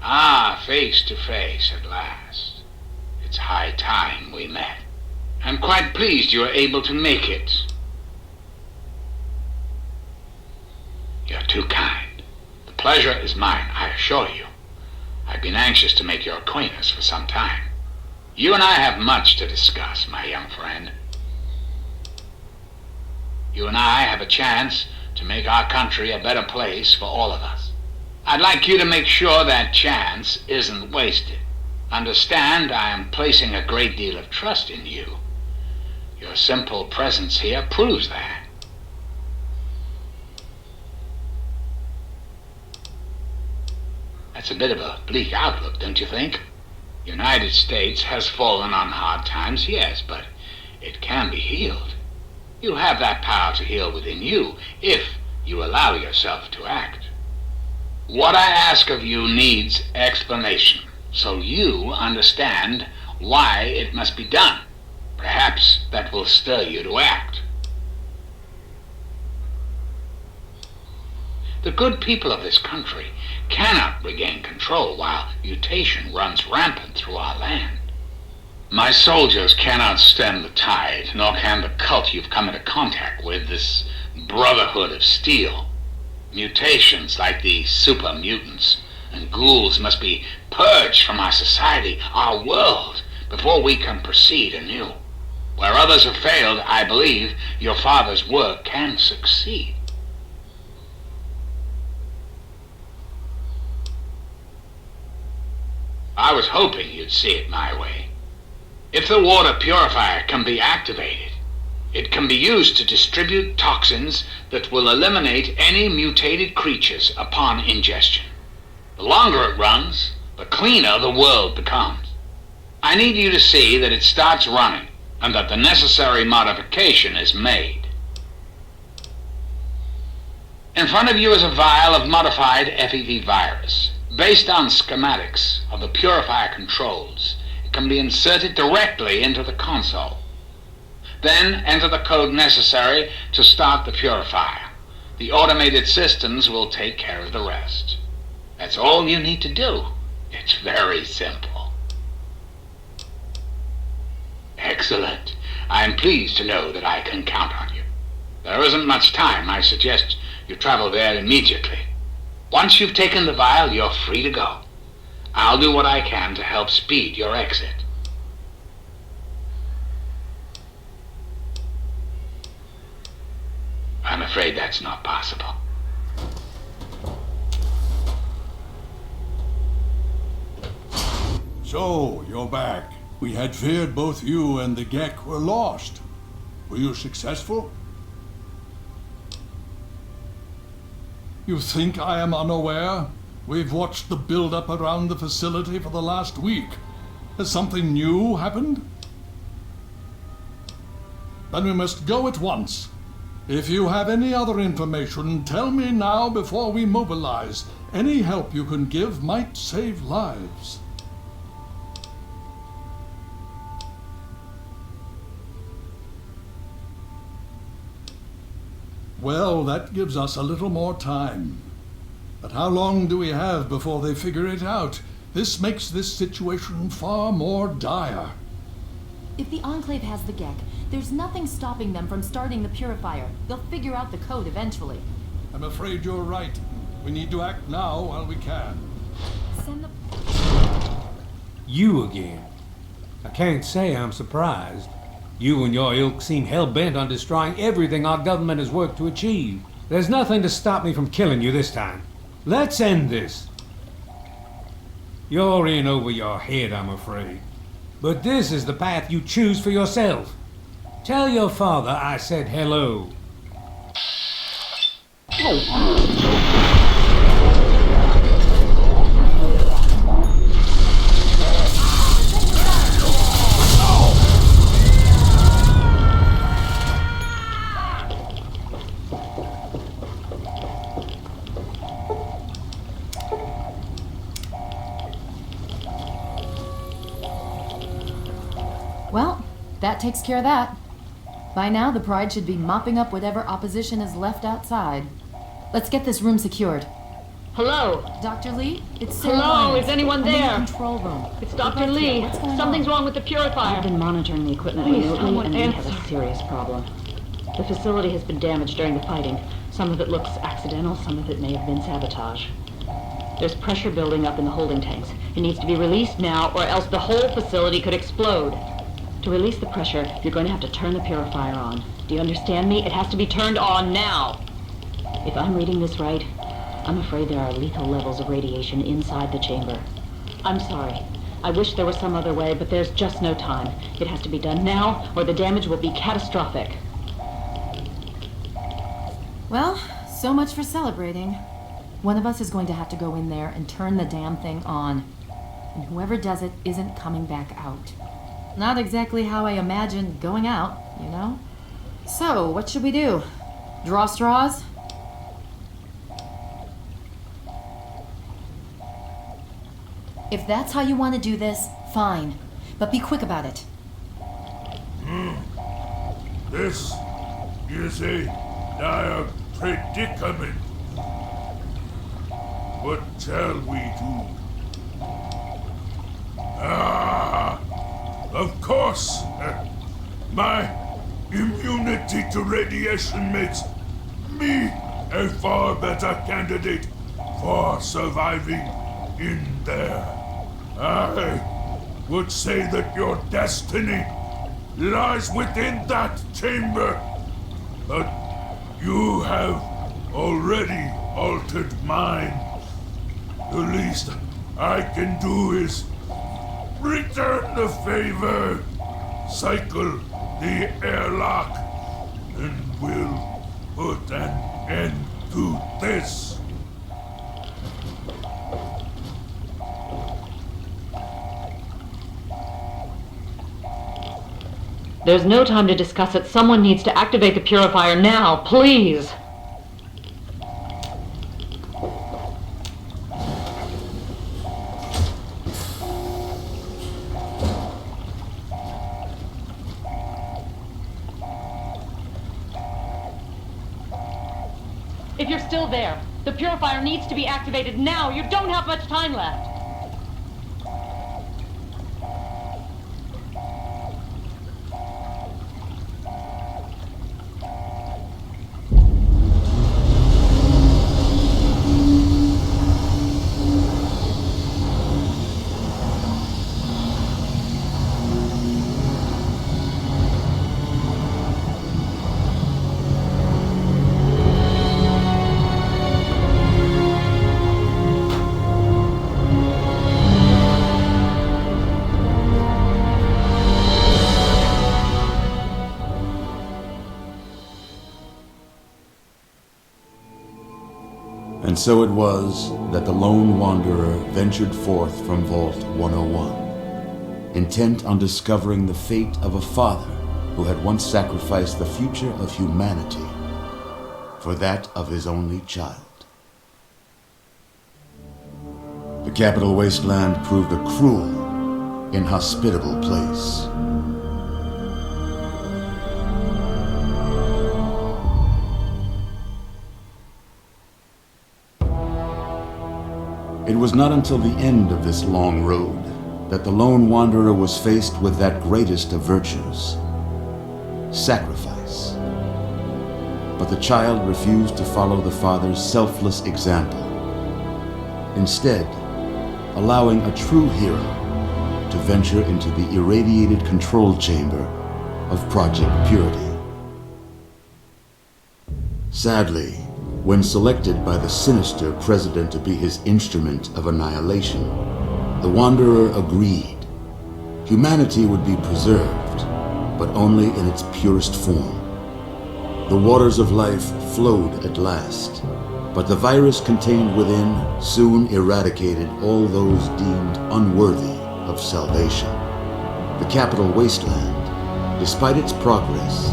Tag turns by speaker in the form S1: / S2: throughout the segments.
S1: Ah, face to face at last. It's high time we met. I'm quite pleased you were able to make it. You're too kind. The pleasure is mine, I assure you. I've been anxious to make your acquaintance for some time. You and I have much to discuss, my young friend. You and I have a chance to make our country a better place for all of us. I'd like you to make sure that chance isn't wasted. Understand, I am placing a great deal of trust in you. Your simple presence here proves that. That's a bit of a bleak outlook, don't you think? The United States has fallen on hard times, yes, but it can be healed. You have that power to heal within you, if you allow yourself to act. What I ask of you needs explanation, so you understand why it must be done. Perhaps that will stir you to act. The good people of this country cannot regain control while mutation runs rampant through our land. My soldiers cannot stem the tide, nor can the cult you've come into contact with, this brotherhood of steel. Mutations like the super mutants and ghouls must be purged from our society, our world, before we can proceed anew. Where others have failed, I believe your father's work can succeed. I was hoping you'd see it my way. If the water purifier can be activated, it can be used to distribute toxins that will eliminate any mutated creatures upon ingestion. The longer it runs, the cleaner the world becomes. I need you to see that it starts running and that the necessary modification is made. In front of you is a vial of modified FEV virus. Based on schematics of the purifier controls, it can be inserted directly into the console. Then enter the code necessary to start the purifier. The automated systems will take care of the rest. That's all you need to do. It's very simple. Excellent. I am pleased to know that I can count on you. There isn't much time. I suggest you travel there immediately. Once you've taken the vial, you're free to go. I'll do what I can to help speed your exit. I'm afraid that's not possible.
S2: So, you're back. We had feared both you and the Gek were lost. Were you successful? You think I am unaware? We've watched the build-up around the facility for the last week. Has something new happened? Then we must go at once. If you have any other information, tell me now before we mobilize. Any help you can give might save lives. Well, that gives us a little more time. But how long do we have before they figure it out? This makes this situation far more dire.
S3: If the Enclave has the Gek, there's nothing stopping them from starting the Purifier. They'll figure out the code eventually.
S2: I'm afraid you're right. We need to act now while we can.
S3: Send the...
S4: You again. I can't say I'm surprised. You and your ilk seem hell-bent on destroying everything our government has worked to achieve. There's nothing to stop me from killing you this time. Let's end this. You're in over your head, I'm afraid. But this is the path you choose for yourself. Tell your father I said hello.
S3: Well, that takes care of that. By now, the Pride should be mopping up whatever opposition is left outside. Let's get this room secured.
S5: Hello?
S3: Dr. Lee? It's Sarah
S5: Hello?
S3: Lyons.
S5: Is anyone
S3: I'm in
S5: there?
S3: the control room.
S5: It's
S3: We're
S5: Dr.
S3: both here.
S5: Lee.
S3: What's going
S5: Something's
S3: on?
S5: wrong with the Purifier.
S6: I've been monitoring the equipment
S5: Please,
S6: remotely,
S5: someone
S6: and we have
S5: answer.
S6: a serious problem. The facility has been damaged during the fighting. Some of it looks accidental, some of it may have been sabotage. There's pressure building up in the holding tanks. It needs to be released now, or else the whole facility could explode. To release the pressure, you're going to have to turn the purifier on. Do you understand me? It has to be turned on now. If I'm reading this right, I'm afraid there are lethal levels of radiation inside the chamber. I'm sorry. I wish there was some other way, but there's just no time. It has to be done now, or the damage will be catastrophic.
S3: Well, so much for celebrating. One of us is going to have to go in there and turn the damn thing on. And whoever does it isn't coming back out. Not exactly how I imagined going out, you know? So, what should we do? Draw straws? If that's how you want to do this, fine. But be quick about it.
S7: This is a dire predicament. What shall we do? Of course. My immunity to radiation makes me a far better candidate for surviving in there. I would say that your destiny lies within that chamber, but you have already altered mine. The least I can do is return the favor, cycle the airlock, and we'll put an end to this.
S6: There's no time to discuss it. Someone needs to activate the purifier now, please.
S5: If you're still there, the purifier needs to be activated now. You don't have much time left.
S8: And so it was that the lone wanderer ventured forth from Vault 101, intent on discovering the fate of a father who had once sacrificed the future of humanity for that of his only child. The capital wasteland proved a cruel, inhospitable place. It was not until the end of this long road that the lone wanderer was faced with that greatest of virtues, sacrifice. But the child refused to follow the father's selfless example, instead allowing a true hero to venture into the irradiated control chamber of Project Purity. Sadly, when selected by the sinister president to be his instrument of annihilation, the Wanderer agreed. Humanity would be preserved, but only in its purest form. The waters of life flowed at last, but the virus contained within soon eradicated all those deemed unworthy of salvation. The capital wasteland, despite its progress,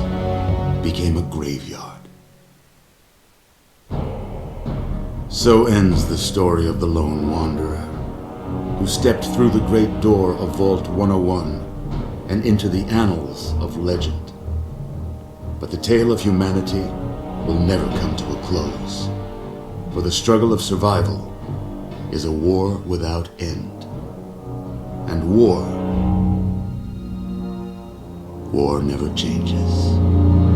S8: became a graveyard. So ends the story of the lone wanderer, who stepped through the great door of Vault 101 and into the annals of legend. But the tale of humanity will never come to a close, for the struggle of survival is a war without end. And war never changes.